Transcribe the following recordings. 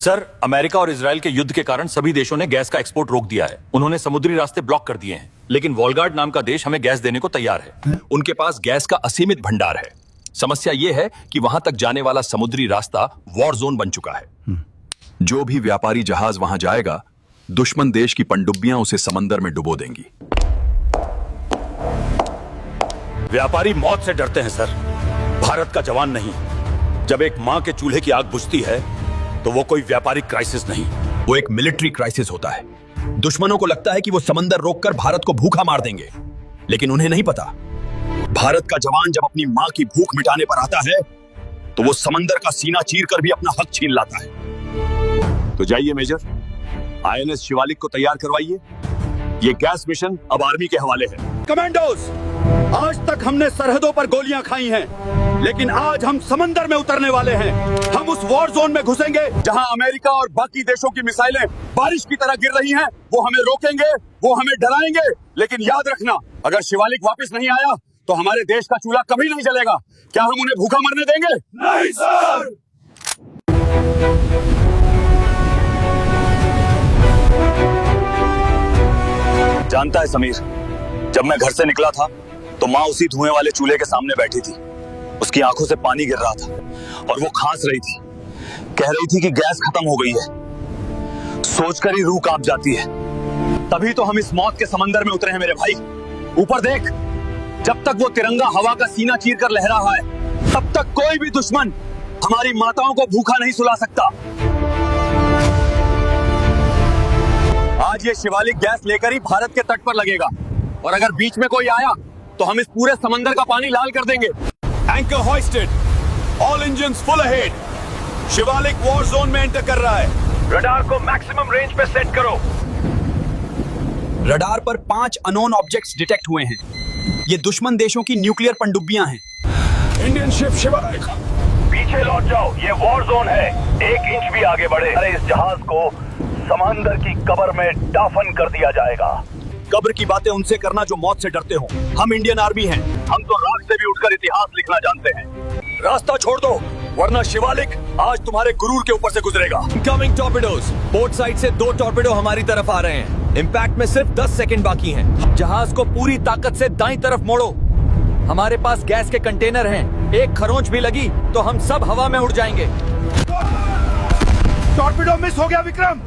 Sir, America और Israel के युद्ध के कारण सभी देशों ने गैस का एक्सपोर्ट रोक दिया है। उन्होंने समुद्री रास्ते ब्लॉक कर दिए हैं, लेकिन वॉलगार्ड नाम का देश हमें गैस देने को तैयार है। उनके पास गैस का असीमित भंडार है। समस्या यह है कि वहां तक जाने वाला समुद्री रास्ता वॉर जोन बन चुका है। जो भी व्यापारी जहाज वहां जाएगा, दुश्मन देश की पनडुब्बियां उसे समंदर में डुबो देंगी। व्यापारी मौत से डरते हैं सर, भारत का जवान नहीं। जब एक मां के चूल्हे की आग बुझती है तो वो कोई व्यापारिक क्राइसिस नहीं, वो एक मिलिट्री क्राइसिस होता है। दुश्मनों को लगता है कि वो समंदर रोककर भारत को भूखा मार देंगे, लेकिन उन्हें नहीं पता, भारत का जवान जब अपनी मां की भूख मिटाने पर आता है तो वो समंदर का सीना चीरकर भी अपना हक छीन लाता है। तो जाइए मेजर, आईएनएस शिवालिक को तैयार करवाइए। ये गैस मिशन अब आर्मी के हवाले है। कमांडोज, आज तक हमने सरहदों पर गोलियां खाई हैं, लेकिन आज हम समंदर में उतरने वाले हैं। हम उस वॉर जोन में घुसेंगे जहां अमेरिका और बाकी देशों की मिसाइलें बारिश की तरह गिर रही हैं। वो हमें रोकेंगे, वो हमें डराएंगे, लेकिन याद रखना, अगर शिवालिक वापस नहीं आया तो हमारे देश का चूल्हा कभी नहीं जलेगा। क्या हम उन्हें भूखा मरने देंगे? नहीं सर। जानता है समीर, जब मैं घर से निकला था तो माँ उसी धुएं वाले चूल्हे के सामने बैठी थी। उसकी आंखों से पानी गिर रहा था और वो खांस रही थी। कह रही थी कि गैस खत्म हो गई है। सोचकर ही रूह कांप जाती है। तभी तो हम इस मौत के समंदर में उतरे हैं मेरे भाई। ऊपर देख, जब तक वो तिरंगा हवा का सीना चीर कर लहरा है, तब तक कोई भी दुश्मन हमारी माताओं को भूखा नहीं सुला सकता। आज ये शिवालिक गैस लेकर ही भारत के तट पर लगेगा, और अगर बीच में कोई आया तो हम इस पूरे समंदर का पानी लाल कर देंगे। Anchor hoisted, all engines full ahead. Shivalik war zone में एंटर कर रहा है। रडार को मैक्सिमम रेंज पे सेट करो। रडार पर 5 अननोन ऑब्जेक्ट्स डिटेक्ट हुए हैं। ये दुश्मन देशों की न्यूक्लियर पनडुब्बियां हैं। इंडियन शिप शिवालिक, पीछे लौट जाओ, ये वॉर जोन है। 1 इंच भी आगे बढ़े, अरे इस जहाज को समंदर की कब्र में दाफन कर दिया जाएगा। कब्र की बातें उनसे करना जो मौत से डरते हो। हम इंडियन आर्मी हैं। हम तो राख से भी उठकर इतिहास लिखना जानते हैं। रास्ता छोड़ दो, वरना शिवालिक आज तुम्हारे गुरूर के ऊपर से गुजरेगा। कमिंग टॉर्पेडोज। पोर्ट साइड से 2 टॉर्पेडो हमारी तरफ आ रहे हैं। इंपैक्ट में सिर्फ 10 सेकंड बाकी हैं। जहाज को पूरी ताकत से दाईं तरफ मोड़ो। हमारे पास गैस के कंटेनर हैं। एक खरोंच भी लगी तो हम सब हवा में उड़ जाएंगे। टॉर्पेडो मिस हो गया विक्रम,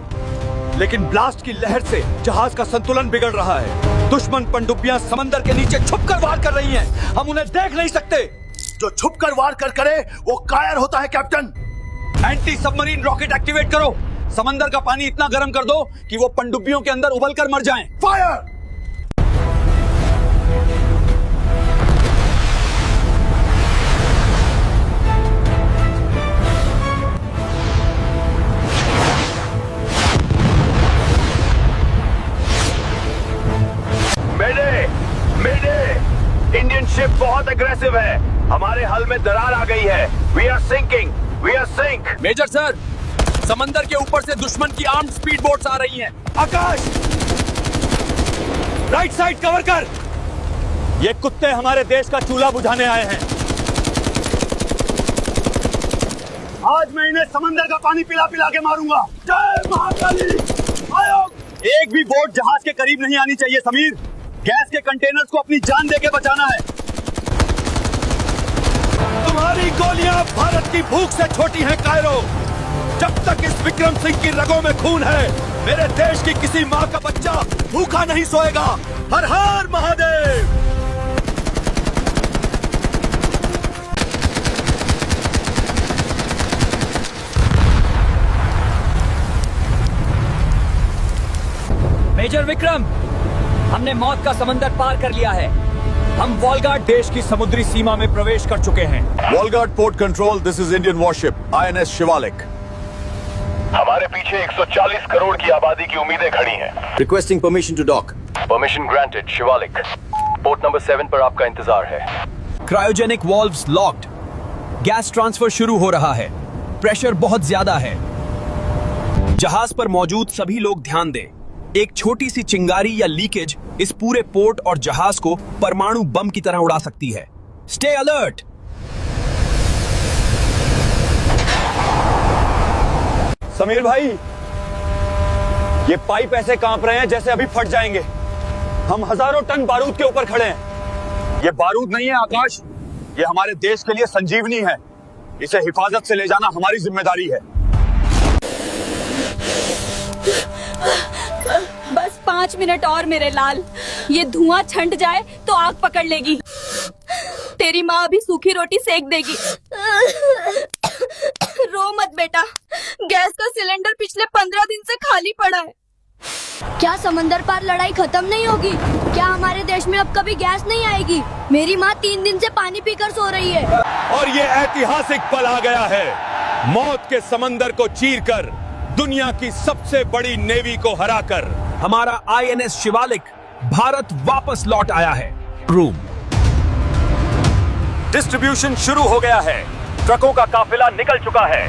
लेकिन ब्लास्ट की लहर से जहाज का संतुलन बिगड़ रहा है। दुश्मन पनडुब्बियां समंदर के नीचे छुपकर वार कर रही हैं। हम उन्हें देख नहीं सकते। जो छुपकर वार कर करे वो कायर होता है captain. Anti submarine rocket activate करो। समंदर का पानी इतना गर्म कर दो कि वो पनडुब्बियों के अंदर उबलकर मर जाएं। फायर! इंडियन शिप बहुत एग्रेसिव है। हमारे हल में दरार आ गई है। We are sinking, we are sink. Major sir, समंदर के ऊपर से दुश्मन की आर्म्ड स्पीड बोट्स आ रही हैं। आकाश, राइट साइड कवर कर। ये कुत्ते हमारे देश का चूल्हा बुझाने आए हैं। आज मैं इन्हें समंदर का पानी पिला पिला के मारूंगा। जय महाकाली। आयोग, एक भी बोट जहाज के करीब नहीं आनी चाहिए समीर। गैस के कंटेनर्स को अपनी जान देके बचाना है। तुम्हारी गोलियां भारत की भूख से छोटी हैं कायरो। जब तक इस विक्रम सिंह की रगों में खून है, मेरे देश की किसी मां का बच्चा भूखा नहीं सोएगा। हर हर महादेव। मेजर विक्रम, हमने मौत का समंदर पार कर लिया है। हम वॉलगार्ड देश की समुद्री सीमा में प्रवेश कर चुके हैं। Walgard port control, this is Indian warship INS Shivalik. हमारे पीछे 140 करोड़ की आबादी की उम्मीदें खड़ी हैं। Requesting permission to dock. Permission granted Shivalik. Port number 7 पर आपका इंतजार है। Cryogenic valves locked. Gas transfer शुरू हो रहा है। प्रेशर बहुत ज्यादा है। जहाज पर मौजूद सभी लोग ध्यान दें। एक छोटी सी चिंगारी या लीकेज इस पूरे पोर्ट और जहाज को परमाणु बम की तरह उड़ा सकती है। Stay alert. समीर भाई, ये पाइप ऐसे कांप रहे हैं जैसे अभी फट जाएंगे। हम हजारों टन बारूद के ऊपर खड़े हैं। ये बारूद नहीं है आकाश, ये हमारे देश के लिए संजीवनी है। इसे हिफाजत से ले जाना हमारी जिम्मेदारी है। बस 5 मिनट और मेरे लाल, ये धुआं छंट जाए तो आग पकड़ लेगी। तेरी माँ अभी सूखी रोटी सेक देगी। रो मत बेटा, गैस का सिलेंडर पिछले 15 दिन से खाली पड़ा है। क्या समंदर पार लड़ाई खत्म नहीं होगी? क्या हमारे देश में अब कभी गैस नहीं आएगी? मेरी माँ 3 दिन से पानी पीकर सो रही है। और ये ऐतिहासिक पल आ गया है। मौत के समंदर को चीरकर दुनिया की सबसे बड़ी नेवी को हराकर हमारा आईएनएस शिवालिक भारत वापस लौट आया है। रूम डिस्ट्रीब्यूशन शुरू हो गया है। ट्रकों का काफिला निकल चुका है।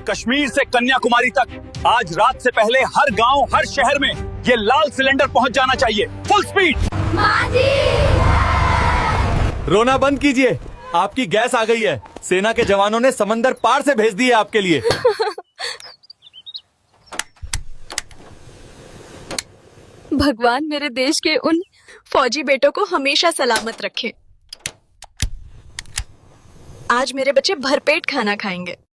कश्मीर से कन्याकुमारी तक आज रात से पहले हर गांव, हर शहर में ये लाल सिलेंडर पहुंच जाना चाहिए। Full speed. रोना बंद कीजिए, आपकी गैस आ गई है। सेना के जवानों ने समंदर पार से भेज दी है आपके लिए। भगवान मेरे देश के उन फौजी बेटों को हमेशा सलामत रखे। आज मेरे बच्चे भरपेट खाना खाएंगे।